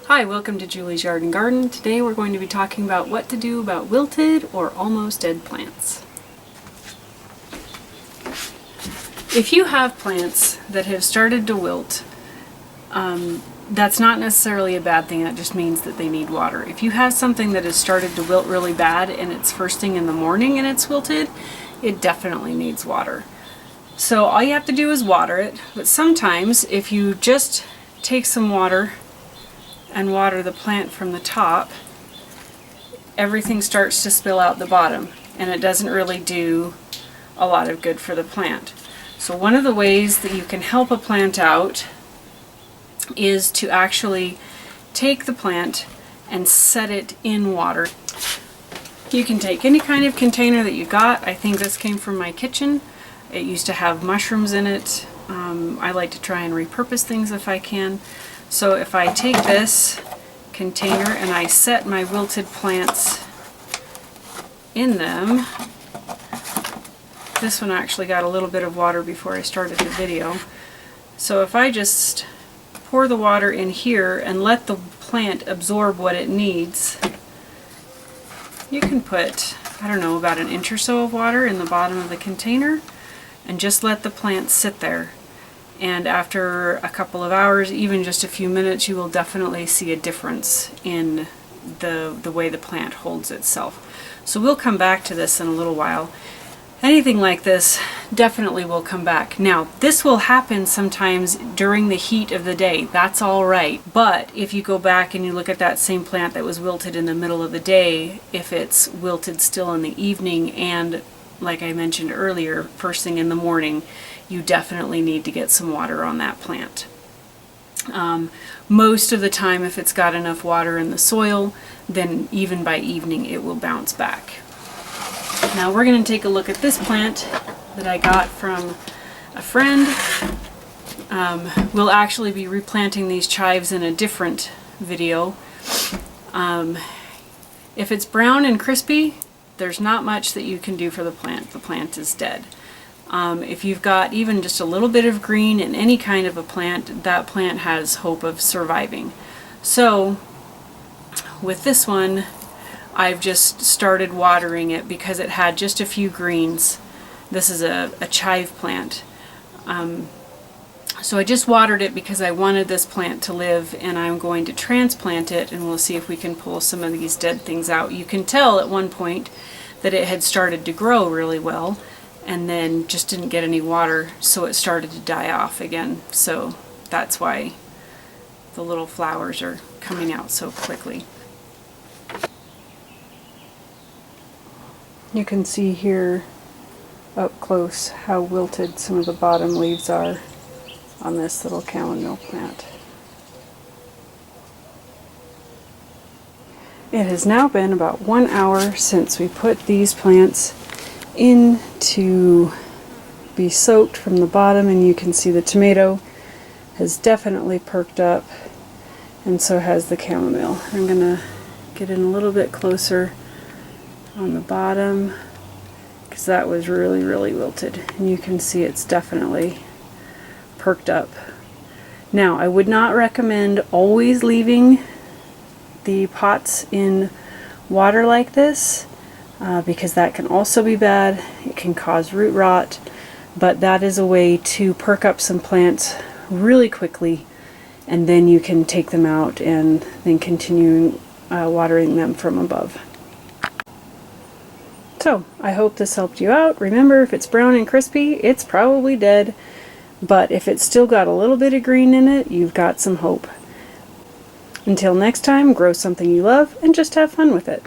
Hi, welcome to Julie's Yard and Garden. Today we're going to be talking about what to do about wilted or almost dead plants. If you have plants that have started to wilt, that's not necessarily a bad thing. That just means that they need water. If you have something that has started to wilt really bad and it's first thing in the morning and it's wilted, it definitely needs water. So all you have to do is water it, but sometimes if you just take some water and water the plant from the top, everything starts to spill out the bottom, and it doesn't really do a lot of good for the plant. So one of the ways that you can help a plant out is to actually take the plant and set it in water. You can take any kind of container that you got. I think this came from my kitchen. It used to have mushrooms in it. I like to try and repurpose things if I can. So if I take this container and I set my wilted plants in them, this one actually got a little bit of water before I started the video. So if I just pour the water in here and let the plant absorb what it needs, you can put, I don't know, about an inch or so of water in the bottom of the container and just let the plant sit there. And after a couple of hours, even just a few minutes, you will definitely see a difference in the way the plant holds itself. So we'll come back to this in a little while. Anything like this definitely will come back. Now, this will happen sometimes during the heat of the day. That's all right. But if you go back and you look at that same plant that was wilted in the middle of the day, if it's wilted still in the evening and, like I mentioned earlier, first thing in the morning, you definitely need to get some water on that plant. Most of the time, if it's got enough water in the soil, then even by evening it will bounce back. Now we're going to take a look at this plant that I got from a friend. We'll actually be replanting these chives in a different video. If it's brown and crispy, there's not much that you can do for the plant. The plant is dead. If you've got even just a little bit of green in any kind of a plant, that plant has hope of surviving. So with this one, I've just started watering it because it had just a few greens. This is a chive plant. So I just watered it because I wanted this plant to live, and I'm going to transplant it, and we'll see if we can pull some of these dead things out. You can tell at one point that it had started to grow really well and then just didn't get any water, so it started to die off again. So that's why the little flowers are coming out so quickly. You can see here up close how wilted some of the bottom leaves are on this little chamomile plant. It has now been about 1 hour since we put these plants in to be soaked from the bottom, and you can see the tomato has definitely perked up, and so has the chamomile. I'm going to get in a little bit closer on the bottom because that was really wilted, and you can see it's definitely perked up. Now, I would not recommend always leaving the pots in water like this because that can also be bad. It can cause root rot, but that is a way to perk up some plants really quickly, and then you can take them out and then continue watering them from above. So, I hope this helped you out. Remember, if it's brown and crispy, it's probably dead, but if it's still got a little bit of green in it, you've got some hope. Until next time, grow something you love and just have fun with it.